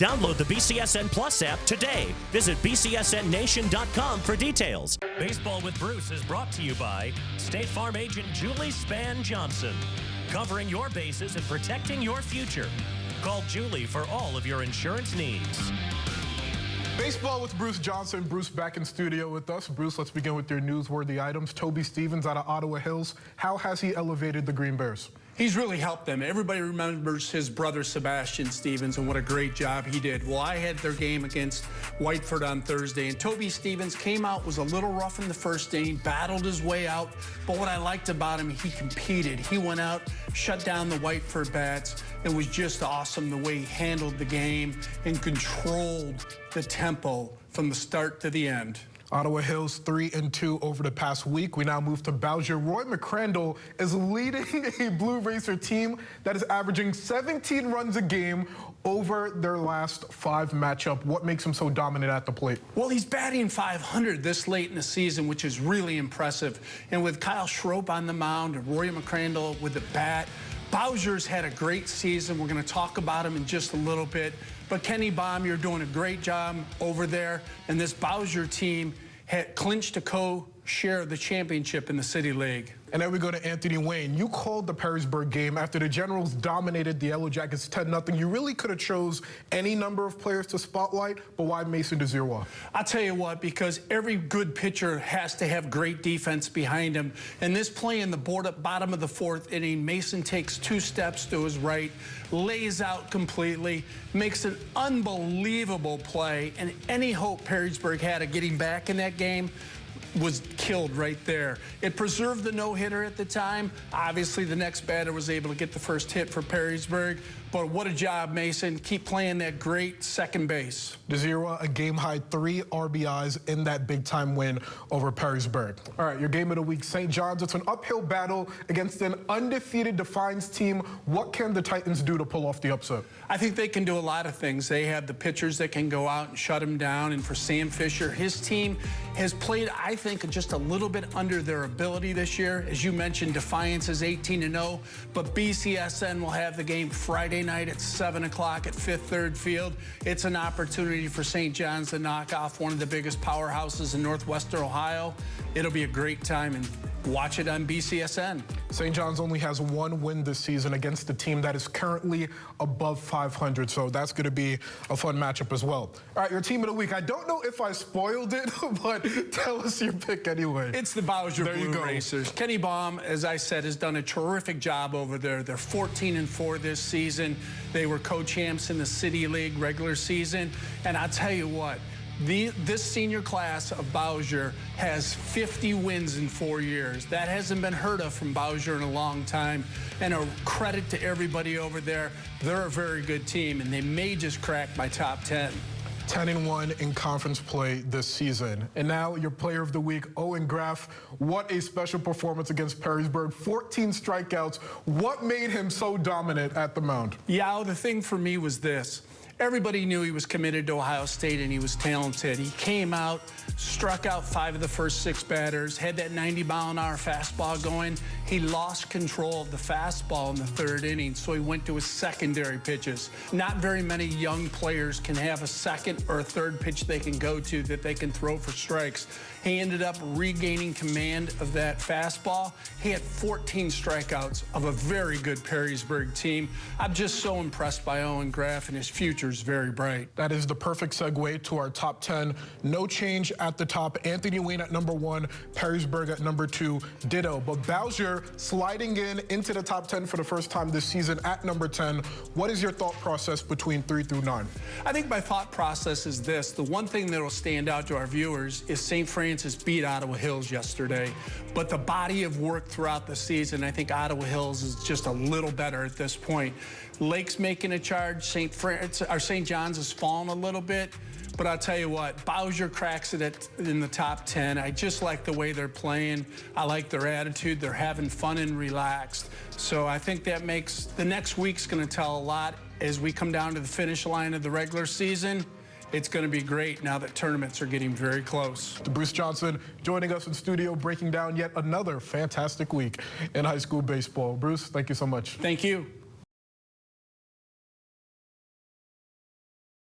Download the BCSN Plus app today. Visit BCSNNation.com for details. Baseball with Bruce is brought to you by State Farm agent Julie Spann Johnson. Covering your bases and protecting your future. Call Julie for all of your insurance needs. Baseball with Bruce Johnson. Bruce back in studio with us. Bruce, let's begin with your newsworthy items. Toby Stevens out of Ottawa Hills. How has he elevated the Green Bears? He's really helped them. Everybody remembers his brother Sebastian Stevens and what a great job he did. Well, I had their game against Whiteford on Thursday, and Toby Stevens came out, was a little rough in the first inning, battled his way out, but what I liked about him, he competed. He went out, shut down the Whiteford bats. It was just awesome the way he handled the game and controlled the tempo from the start to the end. Ottawa Hills 3-2 over the past week. We now move to Bowser. Roy McCrandle is leading a Blue Racer team that is averaging 17 runs a game over their last 5 matchup. What makes him so dominant at the plate? Well, he's batting .500 this late in the season, which is really impressive. And with Kyle Schroep on the mound and Roy McCrandle with the bat, Bowser's had a great season. We're going to talk about him in just a little bit. But Kenny Baum, you're doing a great job over there. And this Bowser team had clinched a co-share of the championship in the City League. And then we go to Anthony Wayne. You called the Perrysburg game after the Generals dominated the Yellow Jackets 10-0. You really could have chose any number of players to spotlight, but why Mason Desirwa? I'll tell you what, because every good pitcher has to have great defense behind him. And this play in the bottom of the 4th inning, Mason takes 2 steps to his right, lays out completely, makes an unbelievable play, and any hope Perrysburg had of getting back in that game was killed right there. It preserved the no-hitter at the time. Obviously, the next batter was able to get the first hit for Perrysburg. But what a job, Mason. Keep playing that great second base. Desirwa, a game-high 3 RBIs in that big-time win over Perrysburg. All right, your game of the week, St. John's. It's an uphill battle against an undefeated Defiance team. What can the Titans do to pull off the upset? I think they can do a lot of things. They have the pitchers that can go out and shut them down. And for Sam Fisher, his team has played, I think, just a little bit under their ability this year. As you mentioned, Defiance is 18-0, but BCSN will have the game Friday night at 7 o'clock at Fifth Third Field. It's an opportunity for St. John's to knock off one of the biggest powerhouses in Northwestern Ohio. It'll be a great time, and watch it on BCSN. St. John's only has 1 win this season against a team that is currently above 500, so that's going to be a fun matchup as well. All right, your team of the week. I don't know if I spoiled it, but tell us your pick anyway. It's the Bowser Blue Racers. Kenny Baum, as I said, has done a terrific job over there. They're 14-4 this season. They were co-champs in the City League regular season, and I'll tell you what, this senior class of Bowser has 50 wins in 4 years. That hasn't been heard of from Bowser in a long time. And a credit to everybody over there. They're a very good team, and they may just crack my top 10. 10-1 in conference play this season. And now your player of the week, Owen Graff. What a special performance against Perrysburg. 14 strikeouts. What made him so dominant at the mound? Yeah, the thing for me was this. Everybody knew he was committed to Ohio State and he was talented. He came out, struck out 5 of the first 6 batters, had that 90-mile-an-hour fastball going. He lost control of the fastball in the 3rd inning, so he went to his secondary pitches. Not very many young players can have a 2nd or a 3rd pitch they can go to that they can throw for strikes. He ended up regaining command of that fastball. He had 14 strikeouts of a very good Perrysburg team. I'm just so impressed by Owen Graff, and his future is very bright. That is the perfect segue to our top 10. No change at the top. Anthony Wayne at number 1, Perrysburg at number 2, ditto. But Bowser sliding into the top 10 for the first time this season at number 10. What is your thought process between 3 through 9? I think my thought process is this. The one thing that will stand out to our viewers is St. Francis beat Ottawa Hills yesterday. But the body of work throughout the season, I think Ottawa Hills is just a little better at this point. Lake's making a charge. St. John's has fallen a little bit. But I'll tell you what, Bowser cracks it in the top 10. I just like the way they're playing. I like their attitude. They're having fun and relaxed. So I think that makes the next week's going to tell a lot as we come down to the finish line of the regular season. It's going to be great now that tournaments are getting very close. Bruce Johnson joining us in studio, breaking down yet another fantastic week in high school baseball. Bruce, thank you so much. Thank you.